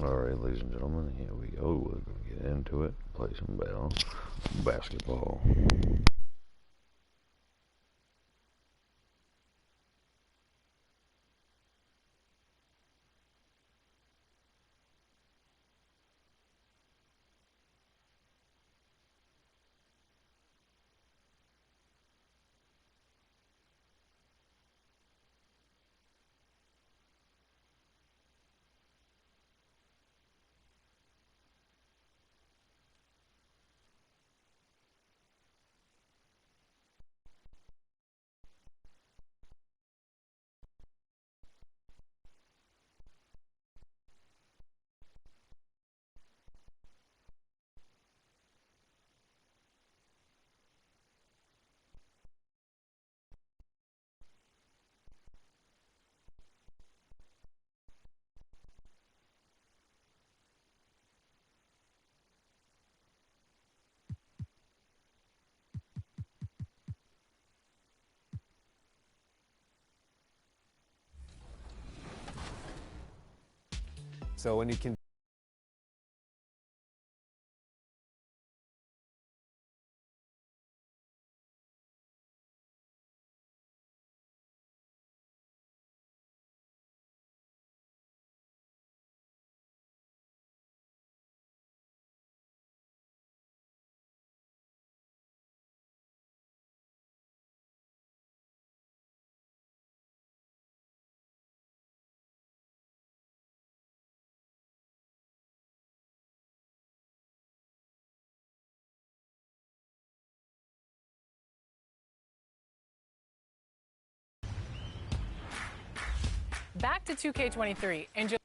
Alright, ladies and gentlemen, here we go. We're going to get into it. Play some basketball. So when you can back to 2K23 and just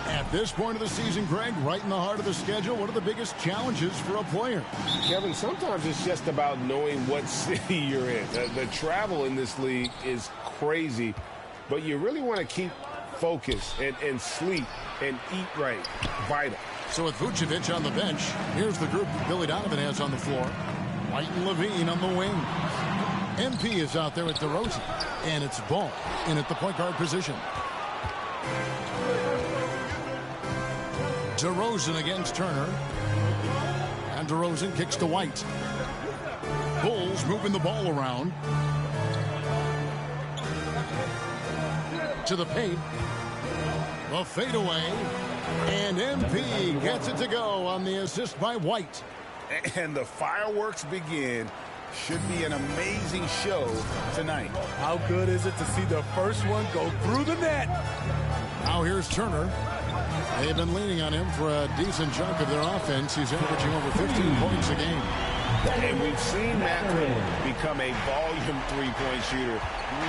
At this point of the season, Greg, right in the heart of the schedule, what are the biggest challenges for a player? Kevin, sometimes it's just about knowing what city you're in. The travel in this league is crazy, but you really want to keep focus and sleep and eat right. Vital. So with Vucevic on the bench, here's the group that Billy Donovan has on the floor. White and Levine on the wing. MP is out there with DeRozan, and it's Ball in at the point guard position. DeRozan against Turner. And DeRozan kicks to White. Bulls moving the ball around. To the paint. The fadeaway. And MP gets it to go on the assist by White. And the fireworks begin. Should be an amazing show tonight. How good is it to see the first one go through the net? Now here's Turner. They've been leaning on him for a decent chunk of their offense. He's averaging over 15 points a game. And we've seen Matt become a volume three-point shooter,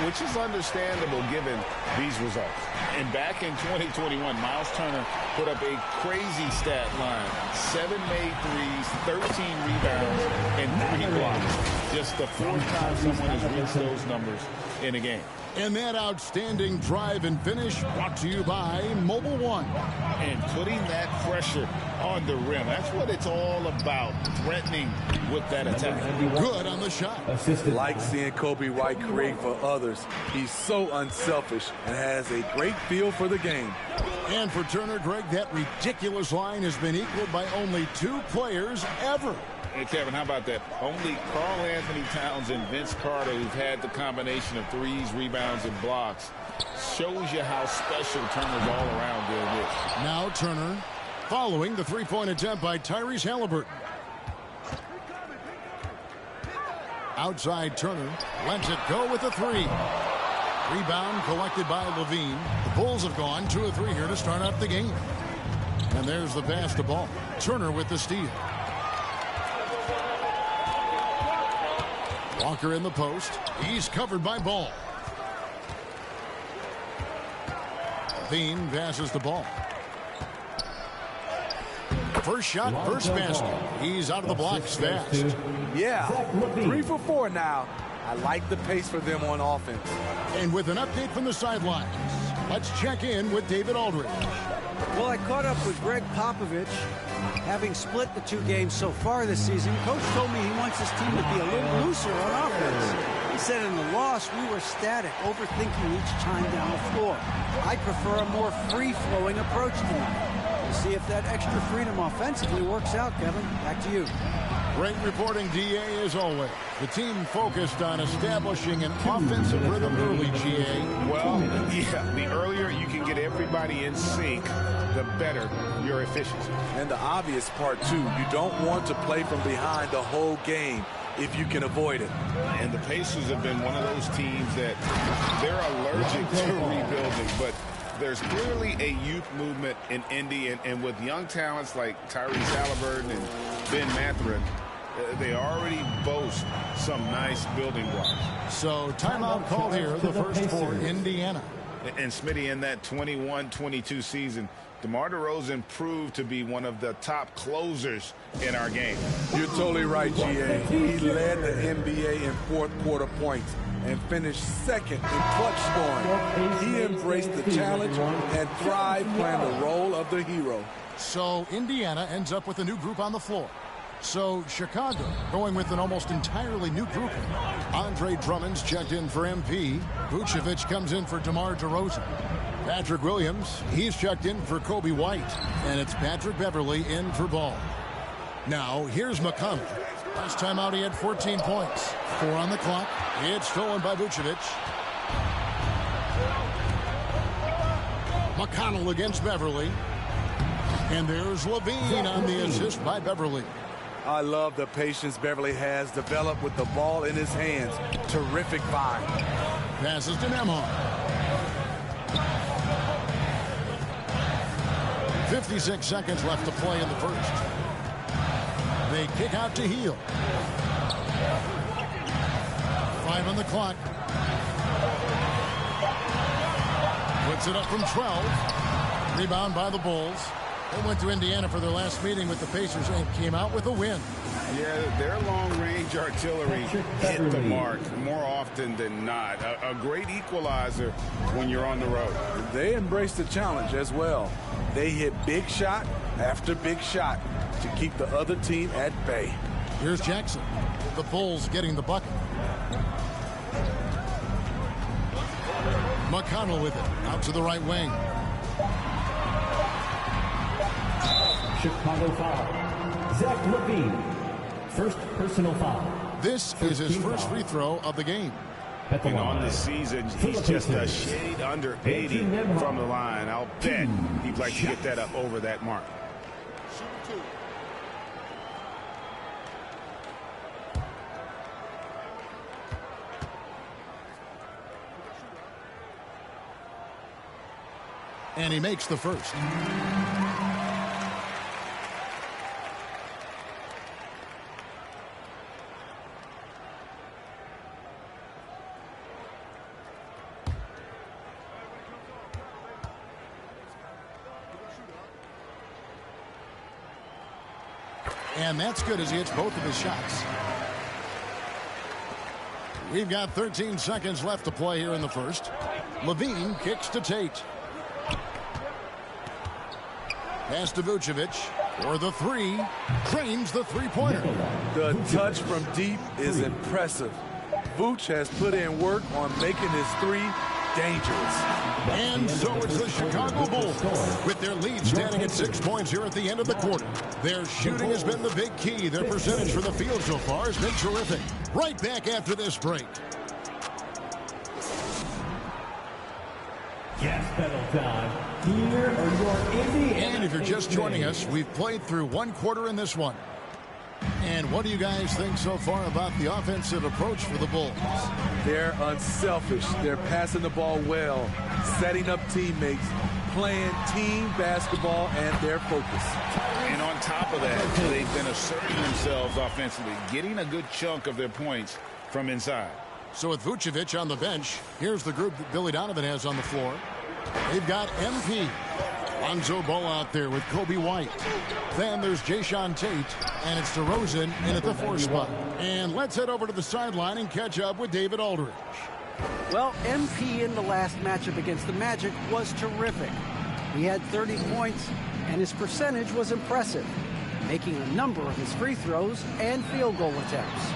which is understandable given these results. And back in 2021, Miles Turner put up a crazy stat line. 7 made threes, 13 rebounds, and 3 blocks. Just the 4th time someone has reached those numbers in a game. And that outstanding drive and finish brought to you by Mobile One. And putting that pressure on the rim. That's what it's all about, threatening with that attack. Good on the shot. Like seeing Kobe White create for others. He's so unselfish and has a great feel for the game. And for Turner, Greg, that ridiculous line has been equaled by only 2 players ever. Hey, Kevin, how about that? Only Karl Anthony Towns and Vince Carter, who've had the combination of threes, rebounds, and blocks, shows you how special Turner's all around doing this. Now Turner following the three-point attempt by Tyrese Halliburton. Outside Turner lets it go with a 3. Rebound collected by Levine. The Bulls have gone 2 of 3 here to start out the game. And there's the pass to Ball. Turner with the steal. Walker in the post. He's covered by Ball. Levine passes the ball. First shot, first basket. He's out of the blocks fast. Yeah, 3 for 4 now. I like the pace for them on offense. And with an update from the sidelines, Let's check in with David Aldridge. Well, I caught up with Greg Popovich. Having split the two games so far this season, Coach told me he wants his team to be a little looser on offense. He said in the loss, we were static, overthinking each time down the floor. I prefer a more free-flowing approach tonight. We'll see if that extra freedom offensively works out, Kevin. Back to you. Great reporting, DA, as always. The team focused on establishing an offensive rhythm early, GA. Well, yeah, the earlier you can get everybody in sync, the better your efficiency. And the obvious part, too, you don't want to play from behind the whole game if you can avoid it. And the Pacers have been one of those teams that they're allergic to rebuilding, but there's clearly a youth movement in Indy, and with young talents like Tyrese Halliburton and Ben Mathurin, they already boast some nice building blocks. So timeout called here, the first for Indiana. And Smitty, in that 21-22 season, DeMar DeRozan proved to be one of the top closers in our game. You're totally right, GA. He led the NBA in fourth quarter points and finished second in clutch scoring. He embraced the challenge and thrived playing the role of the hero. So Indiana ends up with a new group on the floor. So Chicago going with an almost entirely new grouping. Andre Drummond's checked in for MP. Vucevic comes in for DeMar DeRozan. Patrick Williams, he's checked in for Kobe White. And it's Patrick Beverley in for Ball. Now here's McConnell. Last time out he had 14 points. 4 on the clock. It's stolen by Vucevic. McConnell against Beverley. And there's Levine on the assist by Beverley. I love the patience Beverley has developed with the ball in his hands. Terrific find. Passes to Nembhard. 56 seconds left to play in the first. They kick out to Hield. 5 on the clock. Puts it up from 12. Rebound by the Bulls. They went to Indiana for their last meeting with the Pacers and came out with a win. Yeah, their long-range artillery hit the mark more often than not. A great equalizer when you're on the road. They embraced the challenge as well. They hit big shot after big shot to keep the other team at bay. Here's Jackson. The Bulls getting the bucket. McConnell with it. Out to the right wing. Chicago foul. Zach LaVine. First personal foul. This is his first free throw of the game. And on the season, he's just a shade under 80 from the line. I'll bet he'd like to get that up over that mark. And he makes the first. And that's good as he hits both of his shots. We've got 13 seconds left to play here in the first. Levine kicks to Tate. Pass to Vucevic for the three. Drains the three-pointer. The touch from deep is impressive. Vooch has put in work on making his three dangerous. And so it's the Chicago Bulls with their lead standing at 6 points here at the end of the quarter. Their shooting has been the big key. Their percentage for the field so far has been terrific. Right back after this break. Gas pedal time. Here are your Indiana. And if you're just joining us, we've played through one quarter in this one. And what do you guys think so far about the offensive approach for the Bulls? They're unselfish. They're passing the ball well, setting up teammates, playing team basketball, and their focus. And on top of that, they've been asserting themselves offensively, getting a good chunk of their points from inside. So with Vucevic on the bench, here's the group that Billy Donovan has on the floor. They've got MP. Lonzo Ball out there with Kobe White. Then there's Jae'Sean Tate, and it's DeRozan in at the 4 spot. And let's head over to the sideline and catch up with David Aldridge. Well, MP in the last matchup against the Magic was terrific. He had 30 points, and his percentage was impressive, making a number of his free throws and field goal attempts.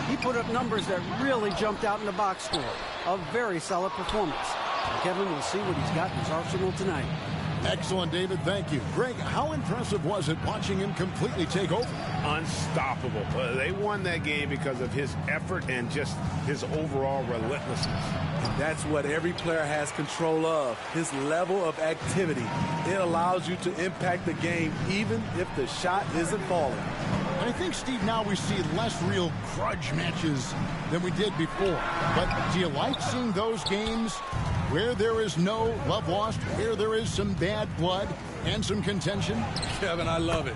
He put up numbers that really jumped out in the box score. A very solid performance. And Kevin will see what he's got in his arsenal tonight. Excellent, David. Thank you. Greg, how impressive was it watching him completely take over? Unstoppable. They won that game because of his effort and just his overall relentlessness. That's what every player has control of, his level of activity. It allows you to impact the game even if the shot isn't falling. And I think, Steve, now we see less real grudge matches than we did before. But do you like seeing those games where there is no love lost, where there is some bad blood and some contention? Kevin, I love it.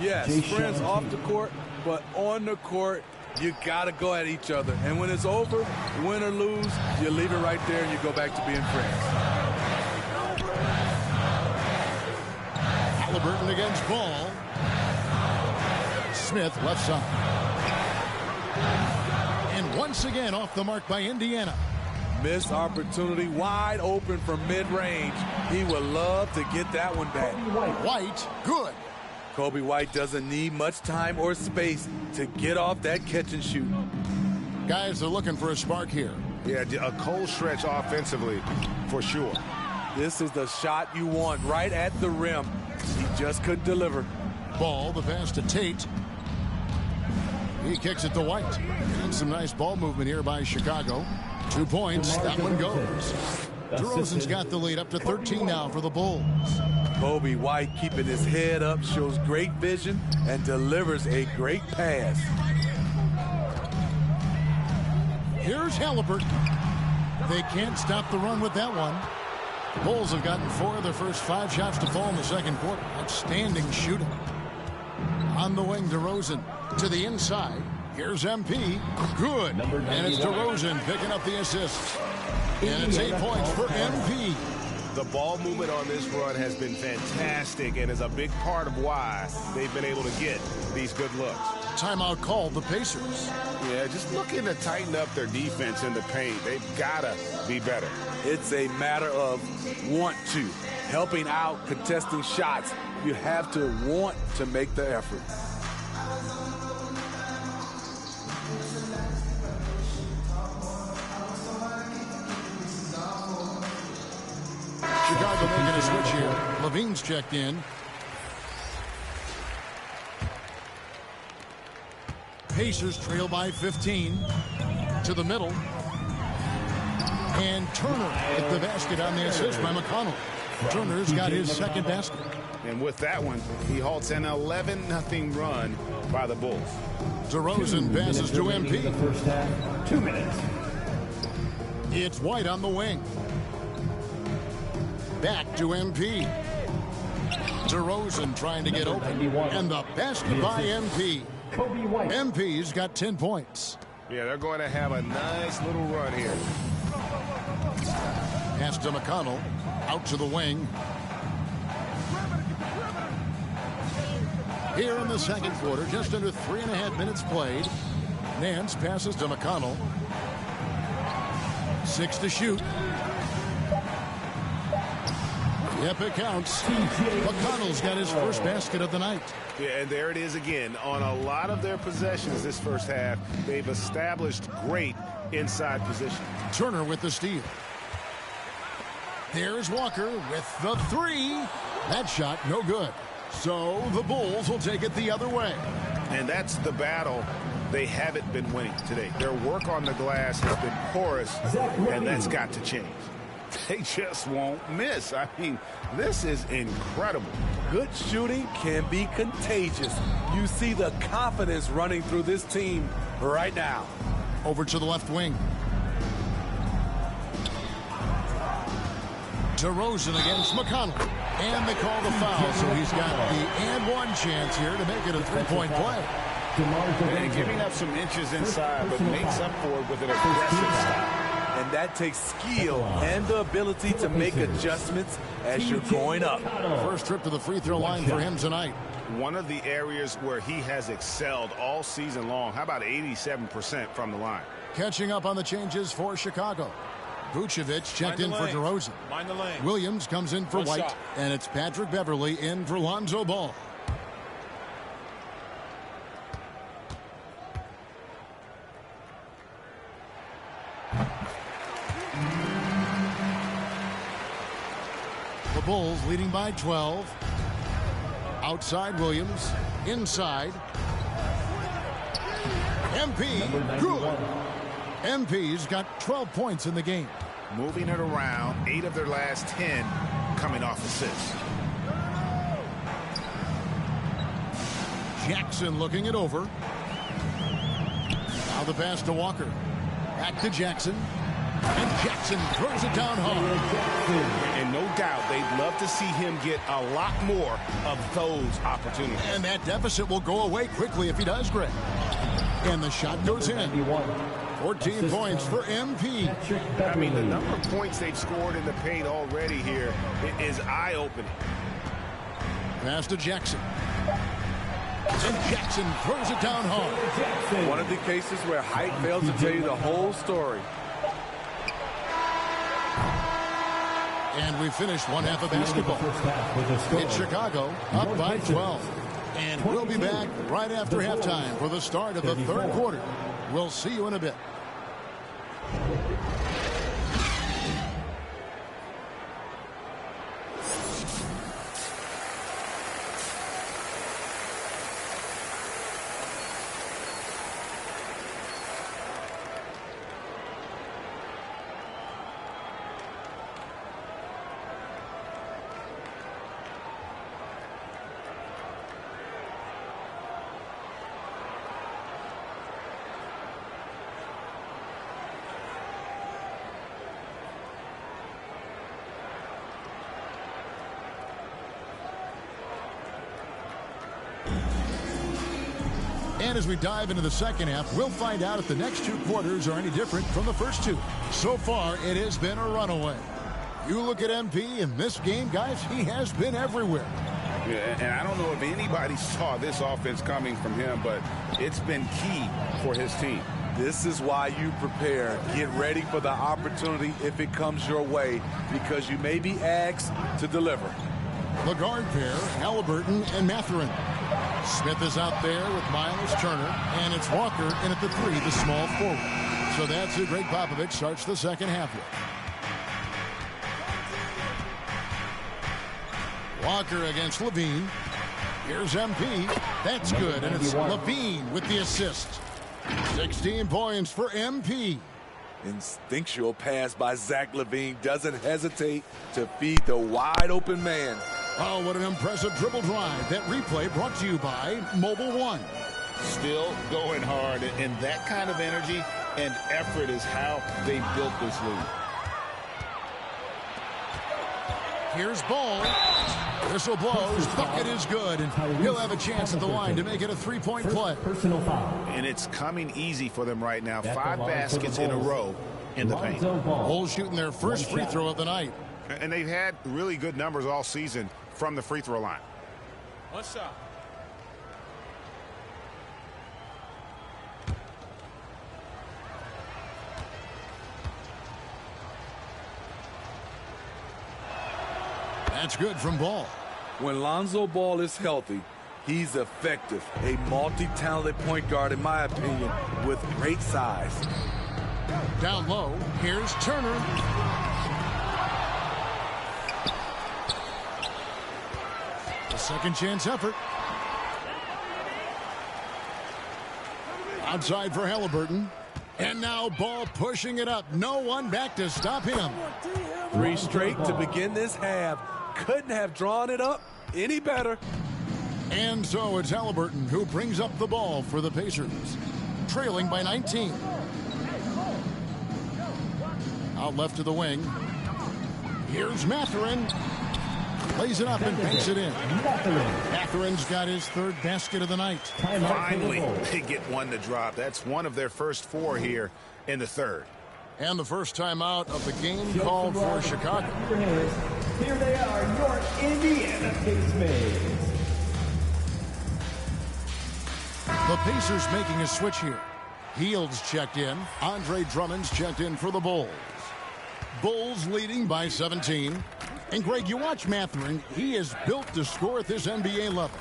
Yes, friends off the court, but on the court, you got to go at each other. And when it's over, win or lose, you leave it right there and you go back to being friends. Halliburton against Ball. Smith left side. And once again off the mark by Indiana. Missed opportunity, wide open from mid-range. He would love to get that one back. White, good. Kobe White doesn't need much time or space to get off that catch and shoot. Guys are looking for a spark here. Yeah, a cold stretch offensively for sure. This is the shot you want right at the rim. He just couldn't deliver. Ball, the pass to Tate. He kicks it to White. And some nice ball movement here by Chicago. 2 points. That one goes. DeRozan's got the lead up to 13 now for the Bulls. Kobe White keeping his head up, shows great vision, and delivers a great pass. Here's Halliburton. They can't stop the run with that one. The Bulls have gotten 4 of their first 5 shots to fall in the second quarter. Outstanding shooting. On the wing, DeRozan to the inside. Here's MP. Good. And it's DeRozan picking up the assist. And it's 8 points for MP. The ball movement on this run has been fantastic and is a big part of why they've been able to get these good looks. Timeout called the Pacers. Yeah, just looking to tighten up their defense in the paint. They've got to be better. It's a matter of want to. Helping out, contesting shots. You have to want to make the effort. Chicago making a switch here. Levine's checked in. Pacers trail by 15. To the middle. And Turner at the basket on the assist by McConnell. Turner's got his second basket. And with that one, he halts an 11-0 run by the Bulls. DeRozan passes to MP. The first half, 2 minutes. It's White on the wing. Back to MP. DeRozan trying to get open. And the basket by MP. Kobe White. MP's got 10 points. Yeah, they're going to have a nice little run here. Pass to McConnell. Out to the wing. Here in the second quarter, just under 3.5 minutes played. Nance passes to McConnell. 6 to shoot. Yep, it counts. McConnell's got his first basket of the night. Yeah, and there it is again. On a lot of their possessions this first half, they've established great inside position. Turner with the steal. There's Walker with the 3. That shot no good. So the Bulls will take it the other way. And that's the battle they haven't been winning today. Their work on the glass has been porous, and that's got to change. They just won't miss. I mean, this is incredible. Good shooting can be contagious. You see the confidence running through this team right now. Over to the left wing. DeRozan against McConnell. And they call the foul, so he's got the and one chance here to make it a 3-point play. And giving up some inches inside, but makes up for it with an aggressive style. And that takes skill and the ability to make adjustments as you're going up. First trip to the free throw line for him tonight. one of the areas where he has excelled all season long. How about 87% from the line? Catching up on the changes for Chicago. Vucevic checked in for DeRozan. Mind the lane. Williams comes in for White, and it's Patrick Beverley in for Lonzo Ball. The Bulls leading by 12. Outside Williams. Inside. MP. Good. MP's got 12 points in the game. Moving it around. 8 of their last 10 coming off assists. Jackson looking it over. Now the pass to Walker. Back to Jackson. And Jackson throws it down hard. And no doubt they'd love to see him get a lot more of those opportunities. And that deficit will go away quickly if he does, Greg. And the shot goes in. 14 points for MP. I mean, the number of points they've scored in the paint already here is eye-opening. Pass to Jackson. And Jackson throws it down hard. One of the cases where height fails to tell you the whole story. And we finished one half of basketball. It's Chicago up by 12. And we'll be back right after halftime for the start of the third quarter. We'll see you in a bit. And as we dive into the second half, we'll find out if the next two quarters are any different from the first two. So far, it has been a runaway. You look at MP in this game, guys, he has been everywhere. Yeah, and I don't know if anybody saw this offense coming from him, but it's been key for his team. This is why you prepare. Get ready for the opportunity if it comes your way, because you may be asked to deliver. The guard pair, Halliburton and Mathurin. Smith is out there with Miles Turner, and it's Walker in at the 3, the small forward. So that's who Greg Popovich starts the second half with. Walker against Levine. Here's MP. That's good, and it's Levine with the assist. 16 points for MP. Instinctual pass by Zach LaVine. Doesn't hesitate to feed the wide open man. Oh, what an impressive dribble drive. That replay brought to you by Mobile One. Still going hard, and that kind of energy and effort is how they built this league. Here's Ball. Whistle blows. Bucket is good, and he'll have a chance at the line to make it a three-point play. Personal foul. And it's coming easy for them right now. 5 baskets in a row in the paint. Bulls shooting their first free throw of the night. And they've had really good numbers all season from the free throw line. One shot. That's good from Ball. When Lonzo Ball is healthy, he's effective. A multi-talented point guard, in my opinion, with great size. Down low, here's Turner. A second chance effort. Outside for Halliburton. And now Ball pushing it up. No one back to stop him. 3 straight to begin this half. Couldn't have drawn it up any better. And so it's Halliburton who brings up the ball for the Pacers. Trailing by 19. Out left to the wing. Here's Mathurin. Lays it up and banks it in. Mathurin's got his third basket of the night. Finally, they get one to drop. That's one of their first 4 here in the third. And the first time out of the game called for Chicago. Here they are, your Indiana Pacers. The Pacers making a switch here. Hield's checked in. Andre Drummond's checked in for the Bulls. Bulls leading by 17. And Greg, you watch Mathurin. He is built to score at this NBA level.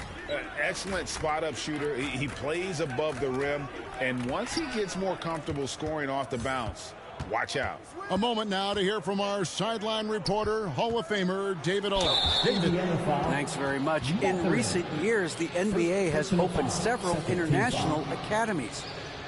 Excellent spot-up shooter. He plays above the rim. And once he gets more comfortable scoring off the bounce, watch out. A moment now to hear from our sideline reporter, Hall of Famer David Owen. David. Thanks very much. In recent years, the NBA has opened several international academies.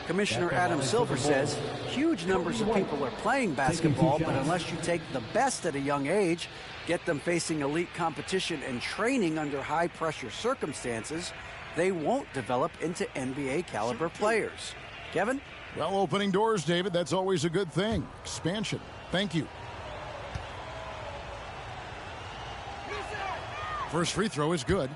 Commissioner Adam Silver says huge numbers of people are playing basketball, but unless you take the best at a young age, get them facing elite competition and training under high-pressure circumstances, they won't develop into NBA-caliber players. Kevin? Well, opening doors, David, that's always a good thing. Expansion. Thank you. First free throw is good.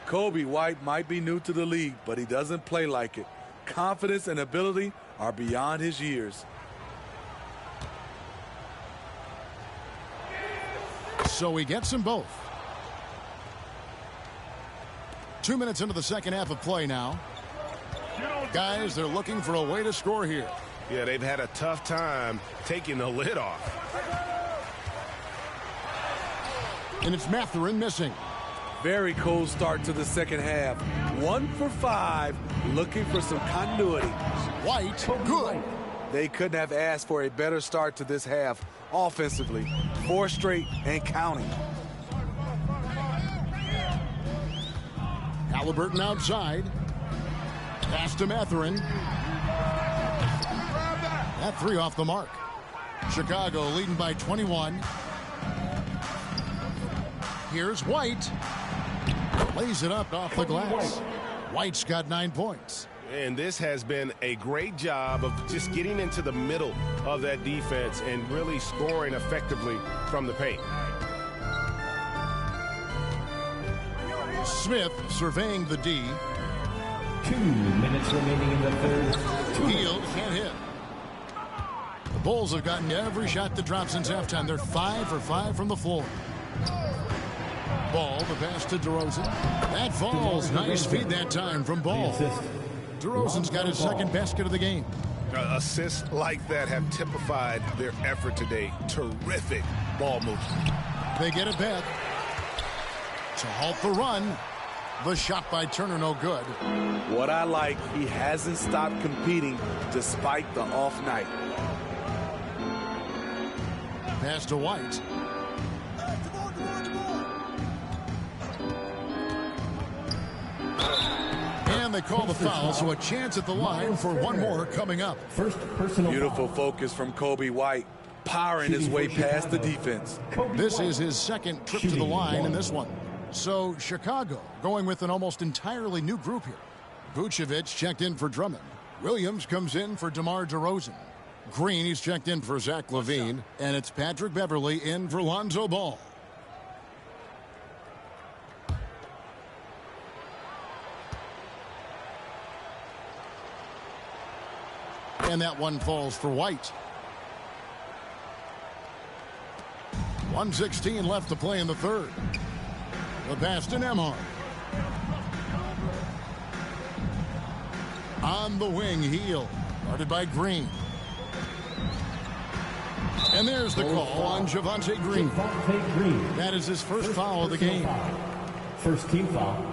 Kobe White might be new to the league, but he doesn't play like it. Confidence and ability are beyond his years. So he gets them both. 2 minutes into the second half of play now. Guys, they're looking for a way to score here. Yeah, they've had a tough time taking the lid off. And it's Mathurin missing. Very cold start to the second half. 1 for 5, looking for some continuity. White, good. They couldn't have asked for a better start to this half offensively. 4 straight and counting. Halliburton outside. Pass to Mathurin. That 3 off the mark. Chicago leading by 21. Here's White. Lays it up off the glass. White's got 9 points. And this has been a great job of just getting into the middle of that defense and really scoring effectively from the paint. Smith surveying the D. 2 minutes remaining in the third. Hield can't hit. The Bulls have gotten every shot that dropped since halftime. They're 5 for 5 from the floor. Ball, the pass to DeRozan. That falls. Nice feed that time from Ball. DeRozan's got his second basket of the game. Assists like that have typified their effort today. Terrific ball movement. They get it back. To halt the run. The shot by Turner, no good. What I like, he hasn't stopped competing despite the off night. Pass to White. And they call the foul, so a chance at the line for one more coming up. First personal Beautiful focus from Kobe White, powering his way past the defense. This is his second trip to the line in this one. So Chicago going with an almost entirely new group here. Vucevic checked in for Drummond. Williams comes in for DeMar DeRozan. Green, he's checked in for Zach LaVine. And it's Patrick Beverley in for Lonzo Ball. And that one falls for White. 1:16 left to play in the third. The pass to Nembhard. On the wing, Hield. Guarded by Green. And there's the call on Javonte Green. Javonte Green. That is his first foul of the game. First team foul.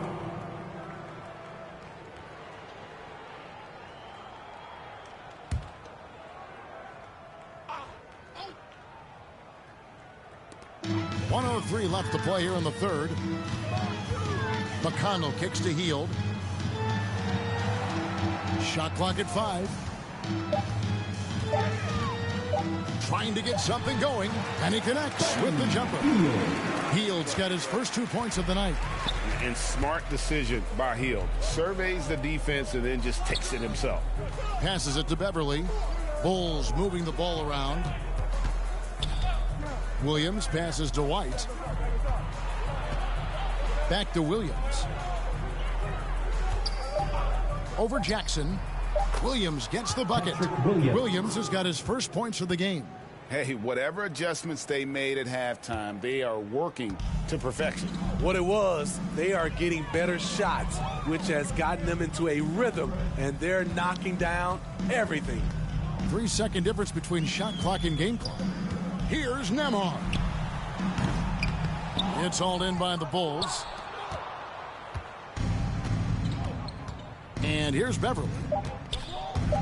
.103 left to play here in the third. McConnell kicks to Hield. Shot clock at 5. Trying to get something going, and he connects with the jumper. Hield's got his first 2 points of the night. And smart decision by Hield. Surveys the defense and then just takes it himself. Passes it to Beverley. Bulls moving the ball around. Williams passes to White. Back to Williams. Over Jackson. Williams gets the bucket. Williams has got his first points of the game. Hey, whatever adjustments they made at halftime, they are working to perfection. What it was, they are getting better shots, which has gotten them into a rhythm, and they're knocking down everything. 3-second difference between shot clock and game clock. Here's Nembhard. It's hauled in by the Bulls. And here's Beverly.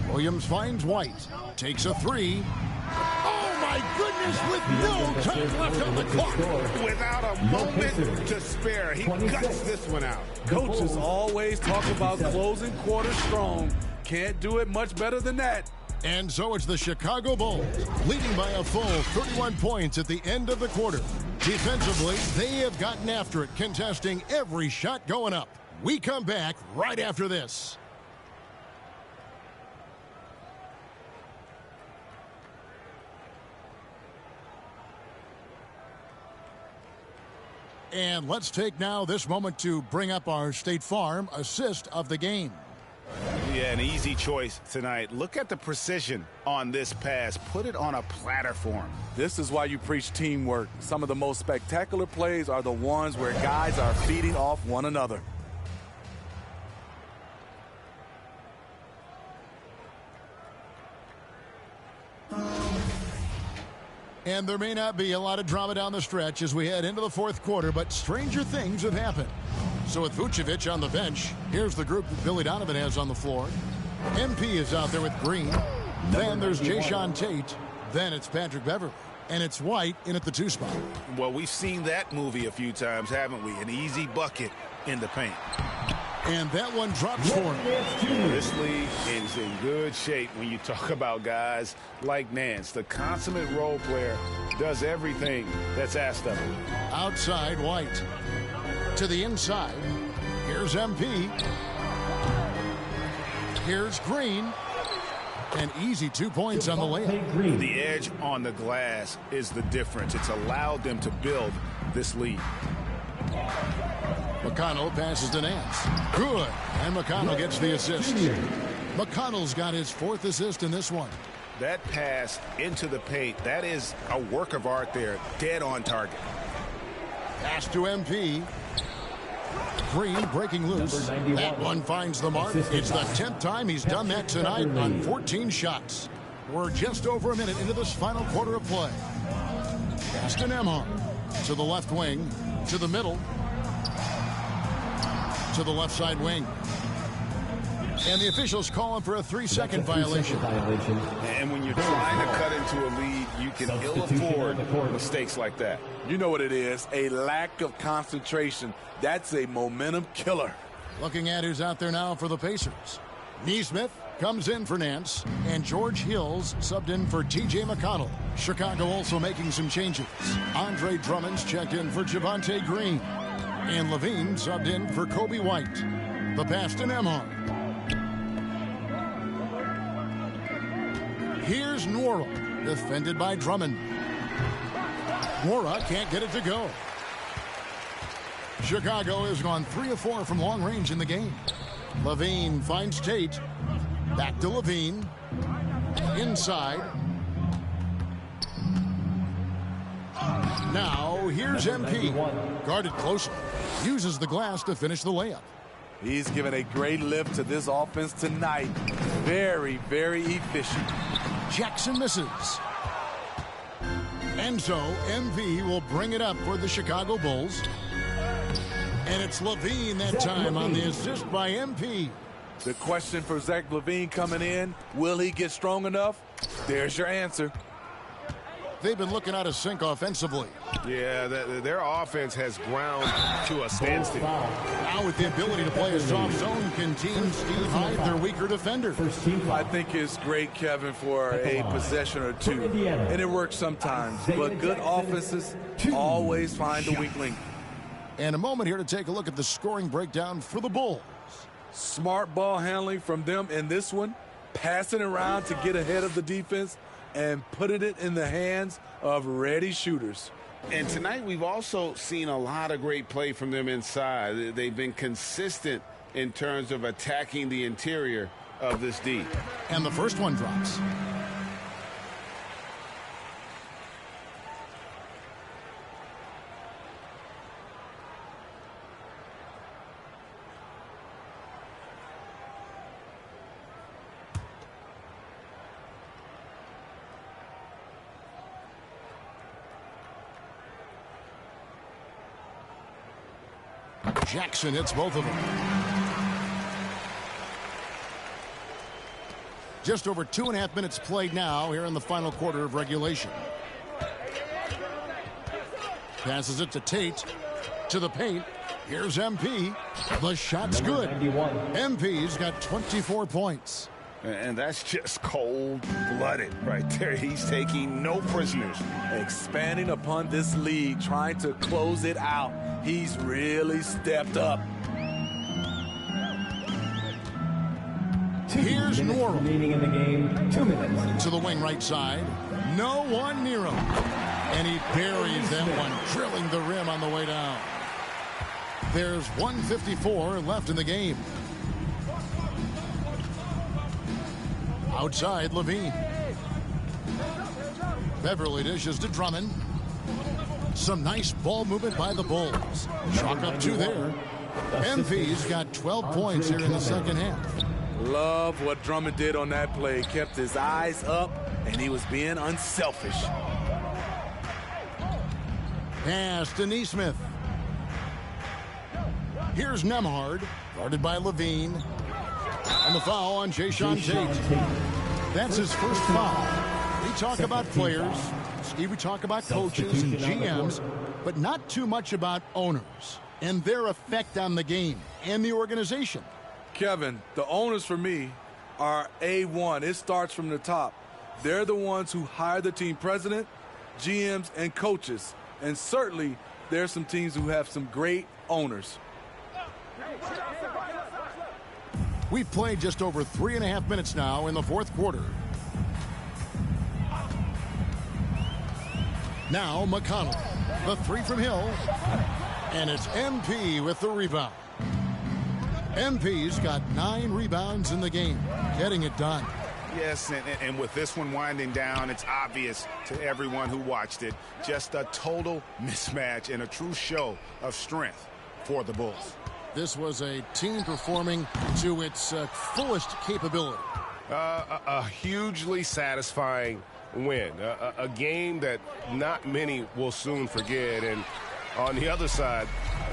Williams finds White. Takes a three. Oh, my goodness, with no time left on the clock. Without a moment to spare, he guts this one out. Coaches always talk about closing quarters strong. Can't do it much better than that. And so it's the Chicago Bulls, leading by a full 31 points at the end of the quarter. Defensively, they have gotten after it, contesting every shot going up. We come back right after this. And let's take now this moment to bring up our State Farm assist of the game. Yeah, an easy choice tonight. Look at the precision on this pass. Put it on a platter for him. This is why you preach teamwork. Some of the most spectacular plays are the ones where guys are feeding off one another. And there may not be a lot of drama down the stretch as we head into the fourth quarter, but stranger things have happened. So with Vucevic on the bench, here's the group that Billy Donovan has on the floor. MP is out there with Green. Then there's Jayshawn Tate. Then it's Patrick Beverly. And it's White in at the 2 spot. Well, we've seen that movie a few times, haven't we? An easy bucket in the paint. And that one drops for him. This league is in good shape when you talk about guys like Nance. The consummate role player does everything that's asked of him. Outside, White. To the inside. Here's MP. Here's Green. An easy 2 points on the layup. The edge on the glass is the difference. It's allowed them to build this lead. McConnell passes to Nance. Good. And McConnell gets the assist. McConnell's got his 4th assist in this one. That pass into the paint, that is a work of art there. Dead on target. Pass to MP. Green breaking loose. That one finds the mark. It's the 10th time he's done that tonight on 14 shots. We're just over a minute into this final quarter of play. Pass to Nembhard. To the left wing. To the middle. To the left side wing. And the officials calling for a 3-second violation. And when you're trying to cut into a lead, you can ill afford mistakes like that. You know what it is, a lack of concentration. That's a momentum killer. Looking at who's out there now for the Pacers. Nesmith comes in for Nance, and George Hills subbed in for T.J. McConnell. Chicago also making some changes. Andre Drummond's checked in for Javonte Green. And Levine subbed in for Kobe White. The pass to Nembhard. Here's Nwora, defended by Drummond. Nwora can't get it to go. Chicago has gone 3 of 4 from long range in the game. Levine finds Tate. Back to Levine. Inside. Now, here's MP. Guarded closely. Uses the glass to finish the layup. He's given a great lift to this offense tonight. Very, very efficient. Jackson misses. And so, MP will bring it up for the Chicago Bulls. And it's Levine that time on the assist by MP. The question for Zach LaVine coming in, will he get strong enough? There's your answer. They've been looking out of sync offensively. Yeah, their offense has ground to a standstill. Now with the ability to play a soft zone, can teams hide their weaker defender? I think it's great, Kevin, for a possession or two. And it works sometimes. But good offenses always find a weak link. And a moment here to take a look at the scoring breakdown for the Bulls. Smart ball handling from them in this one. Passing around to get ahead of the defense and putting it in the hands of ready shooters. And tonight we've also seen a lot of great play from them inside. They've been consistent in terms of attacking the interior of this D. And the first one drops. Jackson hits both of them. Just over 2.5 minutes played now here in the final quarter of regulation. Passes it to Tate. To the paint. Here's MP. The shot's good. MP's got 24 points. And that's just cold-blooded right there. He's taking no prisoners. Expanding upon this lead, trying to close it out. He's really stepped up. Here's Norrell. Remaining in the game, 2 minutes. To the wing right side. No one near him. And he buries that one, drilling the rim on the way down. There's 1:54 left in the game. Outside, Levine. Beverly dishes to Drummond. Some nice ball movement by the Bulls. Chalk up 2 there. MP's got 12 points here in the second half. Love what Drummond did on that play. Kept his eyes up, and he was being unselfish. Pass to Neesmith. Here's Nembhard, guarded by Levine. And the foul on Jae'Sean Tate. That's his first foul. We talk about players, Steve, we talk about coaches and GMs, but not too much about owners and their effect on the game and the organization. Kevin, the owners for me are A1. It starts from the top. They're the ones who hire the team president, GMs, and coaches. And certainly, there's some teams who have some great owners. We've played just over 3.5 minutes now in the fourth quarter. Now McConnell. The 3 from Hill. And it's MP with the rebound. MP's got 9 rebounds in the game, getting it done. Yes, and with this one winding down, it's obvious to everyone who watched it. Just a total mismatch and a true show of strength for the Bulls. This was a team performing to its fullest capability. A hugely satisfying win. A game that not many will soon forget. And on the other side,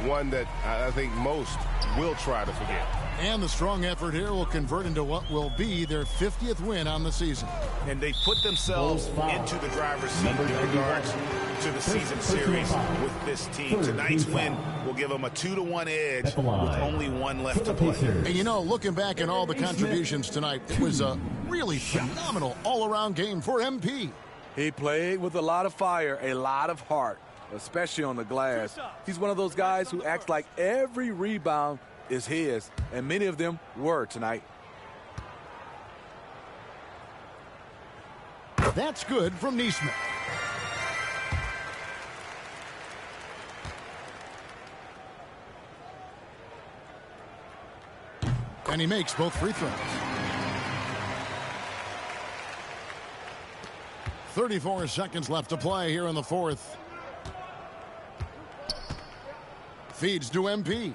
one that I think most will try to forget. And the strong effort here will convert into what will be their 50th win on the season. And they put themselves into the driver's seat in regards to the season series with this team. Tonight's win will give them a 2-1 edge with only 1 left to play. And you know, looking back at all the contributions tonight, it was a really phenomenal all-around game for MP. He played with a lot of fire, a lot of heart, especially on the glass. He's one of those guys who acts like every rebound is his, and many of them were tonight. That's good from Neesmith. And he makes both free throws. 34 seconds left to play here in the fourth. Feeds to MP.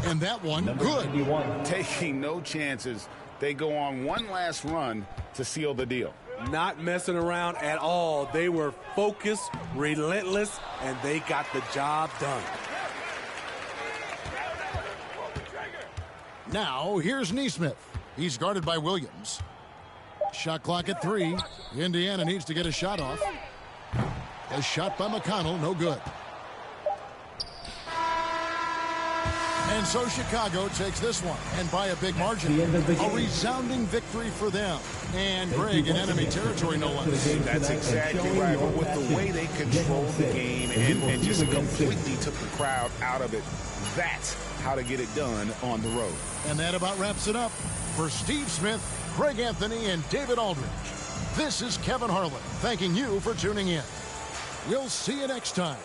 And that one, good. Taking no chances. They go on one last run to seal the deal. Not messing around at all. They were focused, relentless, and they got the job done. Now, here's Neesmith. He's guarded by Williams. Shot clock at 3. Indiana needs to get a shot off. A shot by McConnell, no good. And so Chicago takes this one, and by a big margin. A resounding victory for them. And Greg in enemy territory, no less. That's exactly right. But with the way they controlled the game and just completely took the crowd out of it, that's how to get it done on the road. And that about wraps it up. For Steve Smith, Greg Anthony, and David Aldridge, this is Kevin Harlan thanking you for tuning in. We'll see you next time.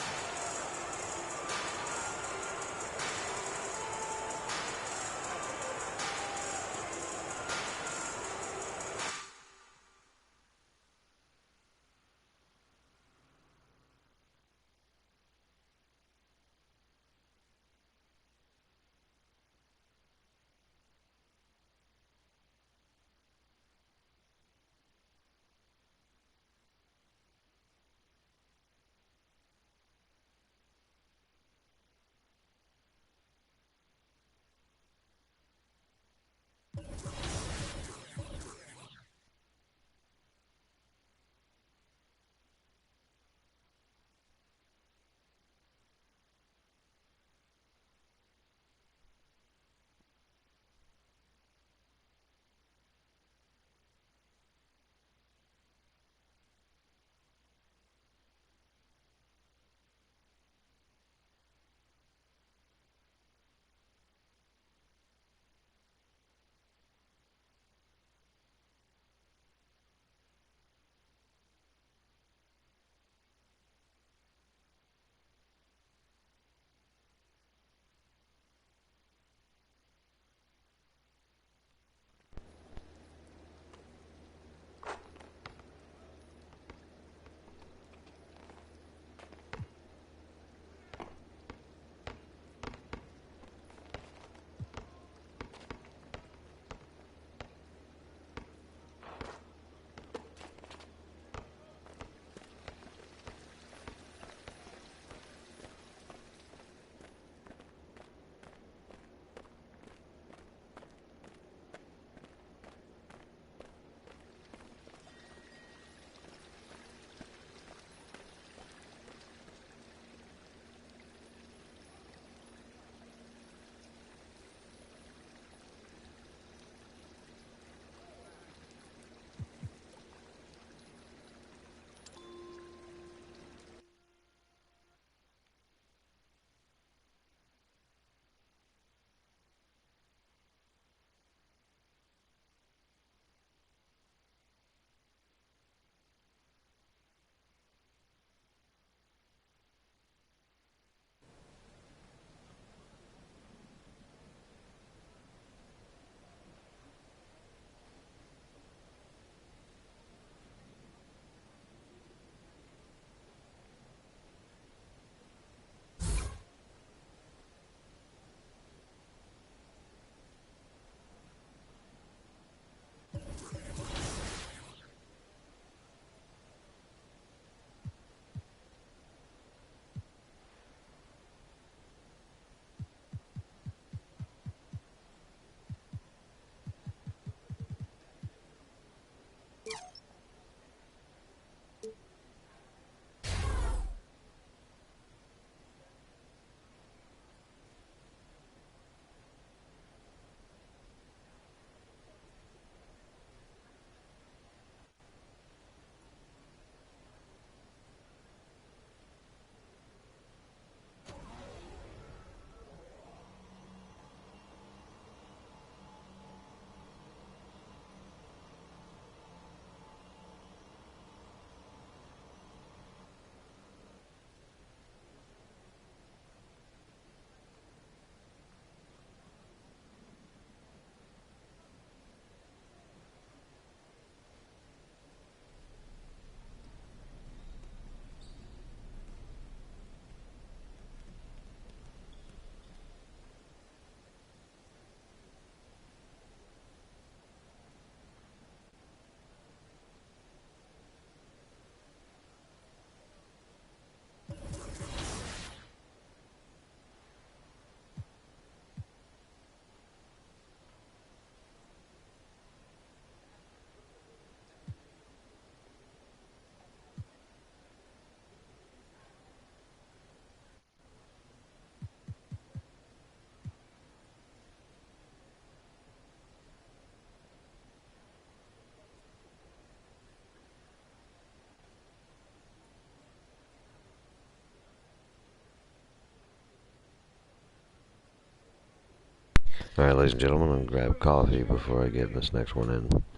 Alright, ladies and gentlemen, I'll grab coffee before I get this next one in.